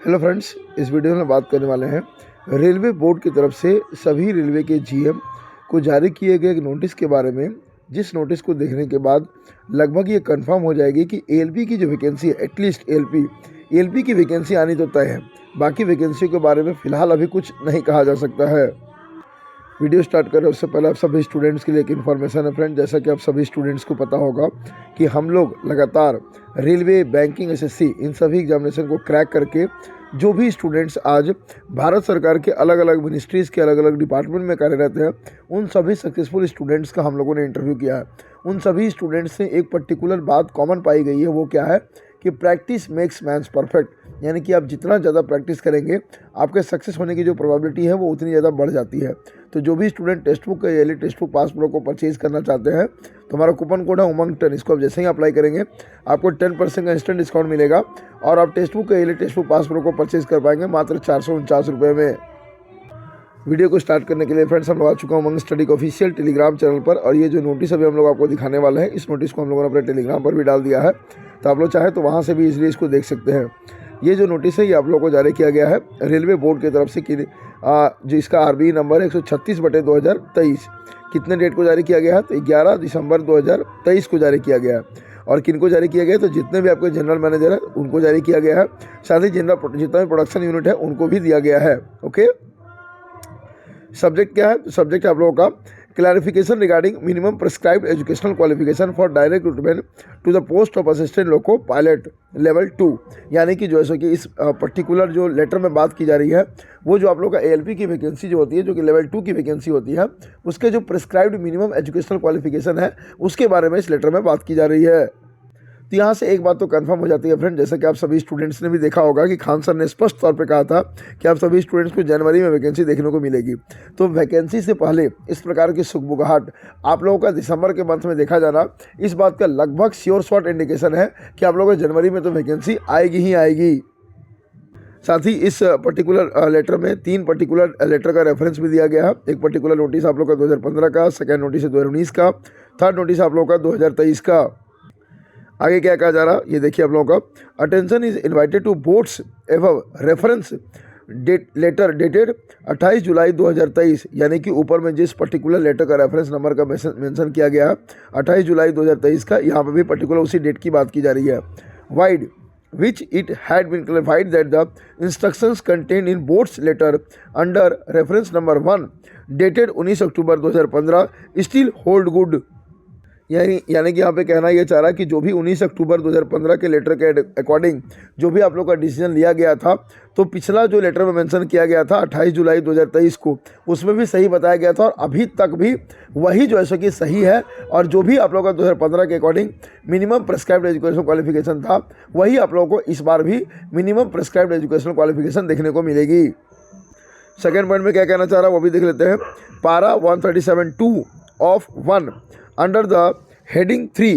Hello friends, इस video में बात करने वाले हैं रेलवे बोर्ड की तरफ से सभी रेलवे के जीएम को जारी किए गए एक नोटिस के बारे में। जिस नोटिस को देखने के बाद लगभग ये कंफर्म हो जाएगी कि एएलपी की जो वैकेंसी है, एटलीस्ट एएलपी की वैकेंसी आनी तो तय है। बाकी वैकेंसी के बारे में फ़िलहाल अभी कुछ नहीं कहा जा सकता है। वीडियो स्टार्ट करें उससे पहले आप सभी स्टूडेंट्स के लिए एक इन्फॉर्मेशन है फ्रेंड। जैसा कि आप सभी स्टूडेंट्स को पता होगा कि हम लोग लगातार रेलवे, बैंकिंग, एसएससी इन सभी एग्जामिनेशन को क्रैक करके जो भी स्टूडेंट्स आज भारत सरकार के अलग अलग मिनिस्ट्रीज़ के अलग अलग डिपार्टमेंट में कार्यरत हैं, उन सभी सक्सेसफुल स्टूडेंट्स का हम लोगों ने इंटरव्यू किया है। उन सभी स्टूडेंट्स से एक पर्टिकुलर बात कॉमन पाई गई है। वो क्या है कि प्रैक्टिस मेक्स मैन्स परफेक्ट, यानी कि आप जितना ज़्यादा प्रैक्टिस करेंगे आपके सक्सेस होने की जो प्रोबेबिलिटी है वो उतनी ज़्यादा बढ़ जाती है। तो जो भी स्टूडेंट टेक्स्ट बुक या टेक्स्ट बुक पास प्रो को परचेज़ करना चाहते हैं तो हमारा कूपन कोड है उमंग 10। इसको आप जैसे ही अप्लाई करेंगे आपको 10% का इंस्टेंट डिस्काउंट मिलेगा और आप टेक्स्ट बुक या टेक्स्ट बुक पास प्रो को परचेज़ कर पाएंगे मात्र 449 रुपये में। वीडियो को स्टार्ट करने के लिए फ्रेंड्स हम लोग आ चुका हूँ उमंग स्टडी के ऑफिशियल टेलीग्राम चैनल पर। और ये जो नोटिस अभी हम लोग आपको दिखाने वाले हैं, इस नोटिस को हम लोगों ने अपने टेलीग्राम पर भी डाल दिया है, तो आप लोग चाहे तो वहाँ से भी इजीली इसको देख सकते हैं। ये जो नोटिस है ये आप लोगों को जारी किया गया है रेलवे बोर्ड की तरफ से कि जो इसका आरबीई नंबर है 136/2023। कितने डेट को जारी किया गया है तो 11 दिसंबर 2023 को जारी किया गया है। और किन को जारी किया गया है तो जितने भी आपके जनरल मैनेजर है उनको जारी किया गया है, साथ ही जितना भी प्रोडक्शन यूनिट है उनको भी दिया गया है। ओके, सब्जेक्ट क्या है? सब्जेक्ट है आप लोगों का clarification regarding minimum prescribed educational qualification for direct recruitment to the post of assistant loco pilot level 2। यानी कि जैसे कि इस पर्टिकुलर जो लेटर में बात की जा रही है वो जो आप लोग का एएलपी की वैकेंसी जो होती है, जो कि लेवल 2 की वैकेंसी होती है, उसके जो प्रिस्क्राइब्ड मिनिमम एजुकेशनल क्वालिफिकेशन है उसके बारे में इस लेटर में बात की जा रही है। तो यहाँ से एक बात तो कंफर्म हो जाती है फ्रेंड, जैसे कि आप सभी स्टूडेंट्स ने भी देखा होगा कि खान सर ने स्पष्ट तौर पे कहा था कि आप सभी स्टूडेंट्स को जनवरी में वैकेंसी देखने को मिलेगी। तो वैकेंसी से पहले इस प्रकार की सुगबुगाहट आप लोगों का दिसंबर के मंथ में देखा जाना, इस बात का लगभग श्योर शॉट इंडिकेशन है कि आप लोगों को जनवरी में तो वैकेंसी आएगी ही आएगी। साथ ही इस पर्टिकुलर लेटर में 3 पर्टिकुलर लेटर का रेफरेंस भी दिया गया है। एक पर्टिकुलर नोटिस आप लोग का 2015 का, सेकेंड नोटिस है 2019 का, थर्ड नोटिस आप लोग का 2023 का। आगे क्या कहा जा रहा ये देखिए आप लोगों का, attention is invited to boards एवं रेफरेंस लेटर डेटेड 28 जुलाई 2023। यानी कि ऊपर में जिस पर्टिकुलर लेटर का रेफरेंस नंबर का मेंशन किया गया है 28 जुलाई 2023 का, यहाँ पे भी पर्टिकुलर उसी डेट की बात की जा रही है। Wide which it had been clarified that the instructions contained in board's letter under reference number 1 dated 19 October 2015 still hold good। यानी कि यहाँ पे कहना ये चाह रहा है कि जो भी 19 अक्टूबर 2015 के लेटर के अकॉर्डिंग जो भी आप लोग का डिसीजन लिया गया था, तो पिछला जो लेटर में मेंशन किया गया था 28 जुलाई 2023 को, उसमें भी सही बताया गया था और अभी तक भी वही जो है कि सही है। और जो भी आप लोगों का 2015 के according minimum prescribed education qualification था, वही आप लोगों को इस बार भी मिनिमम प्रिस्क्राइब्ड एजुकेशन क्वालिफिकेशन देखने को मिलेगी। सेकेंड पॉइंट में क्या कहना चाह रहा है वो भी देख लेते हैं। पारा 137(2) of 1 under the heading 3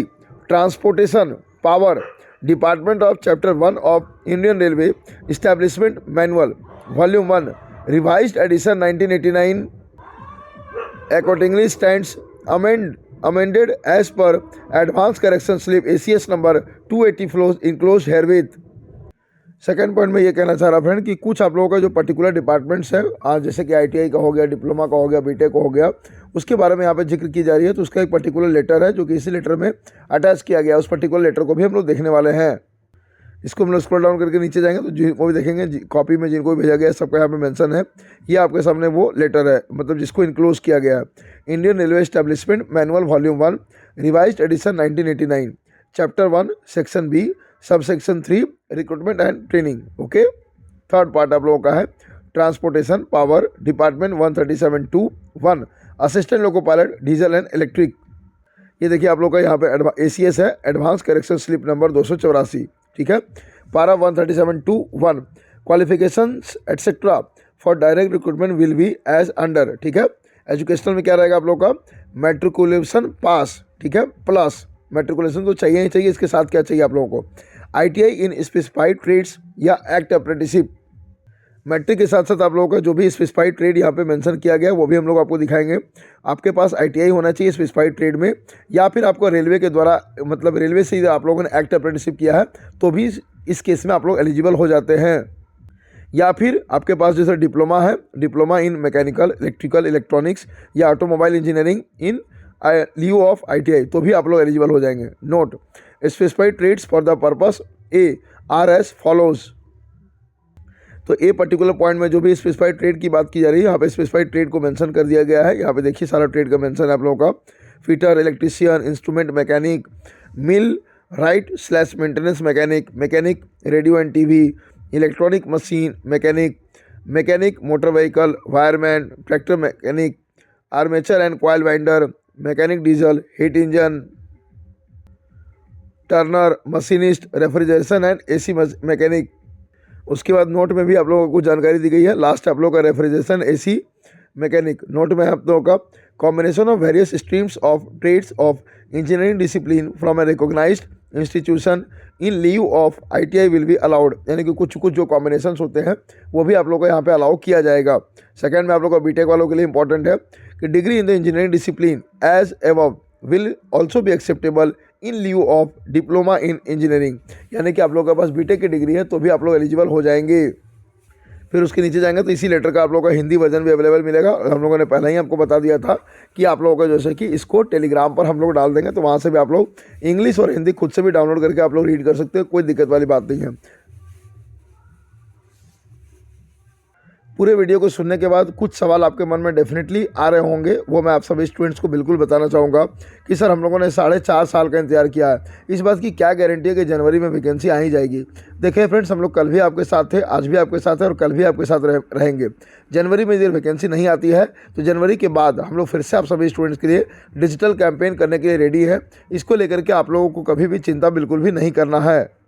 transportation power department of chapter 1 of Indian Railway establishment manual volume 1 revised edition 1989 accordingly stands amended as per advance correction slip ACS number 280 enclosed herewith। Second point में ये कहना चाह रहा friend कि कुछ आप लोगों का जो पर्टिकुलर डिपार्टमेंट्स है, जैसे कि आईटीआई का हो गया, डिप्लोमा का हो गया, बीटेक का हो गया, उसके बारे में यहाँ पे जिक्र की जा रही है। तो उसका एक पर्टिकुलर लेटर है जो कि इसी लेटर में अटैच किया गया। उस पर्टिकुलर लेटर को भी हम लोग देखने वाले हैं। इसको हम लोग स्क्रॉल डाउन करके नीचे जाएंगे तो जिनको भी देखेंगे कॉपी में जिनको भी भेजा गया सबका यहाँ पे मेंशन है। ये आपके सामने वो लेटर है, मतलब जिसको इनक्लोज किया गया है। Indian railway establishment manual volume 1 revised edition 1989 chapter 1 section B sub section 3 recruitment and training. Okay, third part आप लोगों का है transportation power department 137(2)(1 assistant loco pilot diesel and electric. ये देखिए आप लोग का यहाँ पे एसीएस है, एडवांस करेक्शन स्लिप नंबर 284। ठीक है, para 137(2)(1 qualifications etcetera for direct recruitment will be as under. ठीक है, एजुकेशनल में क्या रहेगा आप लोग का मैट्रिकुलेशन पास, ठीक है, प्लस मैट्रिकुलेशन तो चाहिए ही चाहिए, इसके साथ क्या चाहिए आप लोगों को आईटीआई इन स्पेसिफाइड ट्रेड्स या एक्ट अप्रेंटिसशिप। मैट्रिक के साथ साथ आप लोगों का जो भी स्पेसिफाइड ट्रेड यहाँ पे मेंशन किया गया है वो भी हम लोग आपको दिखाएंगे। आपके पास आईटीआई होना चाहिए स्पेसिफाइड ट्रेड में, या फिर आपको रेलवे के द्वारा मतलब रेलवे से आप लोगों ने एक्ट अप्रेंटिसशिप किया है तो भी इस केस में आप लोग एलिजिबल हो जाते हैं। या फिर आपके पास जैसे डिप्लोमा है, diploma in mechanical, electrical, electronics या automobile engineering in lieu of ITI, तो भी आप लोग एलिजिबल हो जाएंगे। Note, specified trades for the purpose are as follows. तो ए पर्टिकुलर पॉइंट में जो भी स्पेसिफाइड ट्रेड की बात की जा रही है, यहाँ पे स्पेसिफाइड ट्रेड को मेंशन कर दिया गया है। यहाँ पे देखिए सारा ट्रेड का मेंशन है आप लोगों का। Fitter, electrician, instrument mechanic, mill right slash maintenance mechanic, mechanic radio and TV, electronic machine mechanic, mechanic motor vehicle, wireman, tractor mechanic, armature and coil winder, mechanic diesel, heat engine, Turner, machinist, refrigeration and AC mechanic. उसके बाद note में भी आप लोगों को कुछ जानकारी दी गई है। लास्ट आप लोगों का रेफ्रिजरेशन AC मैकेनिक। नोट में आप लोगों का combination of various streams of trades of engineering discipline from a recognised institution in lieu of ITI will be allowed, यानी कि कुछ कुछ जो कॉम्बिनेशन होते हैं वो भी आप लोगों को यहाँ पे अलाउ किया जाएगा। सेकंड में आप लोगों का बीटेक वालों के लिए इंपॉर्टेंट है कि degree in the engineering discipline as above will also be acceptable in lieu of diploma in engineering, यानी कि आप लोगों के पास बीटेक की डिग्री है तो भी आप लोग एलिजिबल हो जाएंगे। फिर उसके नीचे जाएंगे तो इसी लेटर का आप लोगों का हिंदी वर्जन भी अवेलेबल मिलेगा। हम लोगों ने पहले ही आपको बता दिया था कि आप लोगों का जैसे कि इसको टेलीग्राम पर हम लोग डाल देंगे, तो वहाँ से भी आप लोग इंग्लिश और हिंदी खुद से भी डाउनलोड करके आप लोग रीड कर सकते हो, कोई दिक्कत वाली बात नहीं है। पूरे वीडियो को सुनने के बाद कुछ सवाल आपके मन में डेफिनेटली आ रहे होंगे, वो मैं आप सभी स्टूडेंट्स को बिल्कुल बताना चाहूँगा कि सर हम लोगों ने 4.5 साल का इंतजार किया है, इस बात की क्या गारंटी है कि जनवरी में वैकेंसी आ ही जाएगी। देखिए फ्रेंड्स, हम लोग कल भी आपके साथ थे, आज भी आपके साथ है और कल भी आपके साथ रहेंगे। जनवरी में यदि वैकेंसी नहीं आती है तो जनवरी के बाद हम लोग फिर से आप सभी स्टूडेंट्स के लिए डिजिटल कैंपेन करने के लिए रेडी है। इसको लेकर के आप लोगों को कभी भी चिंता बिल्कुल भी नहीं करना है।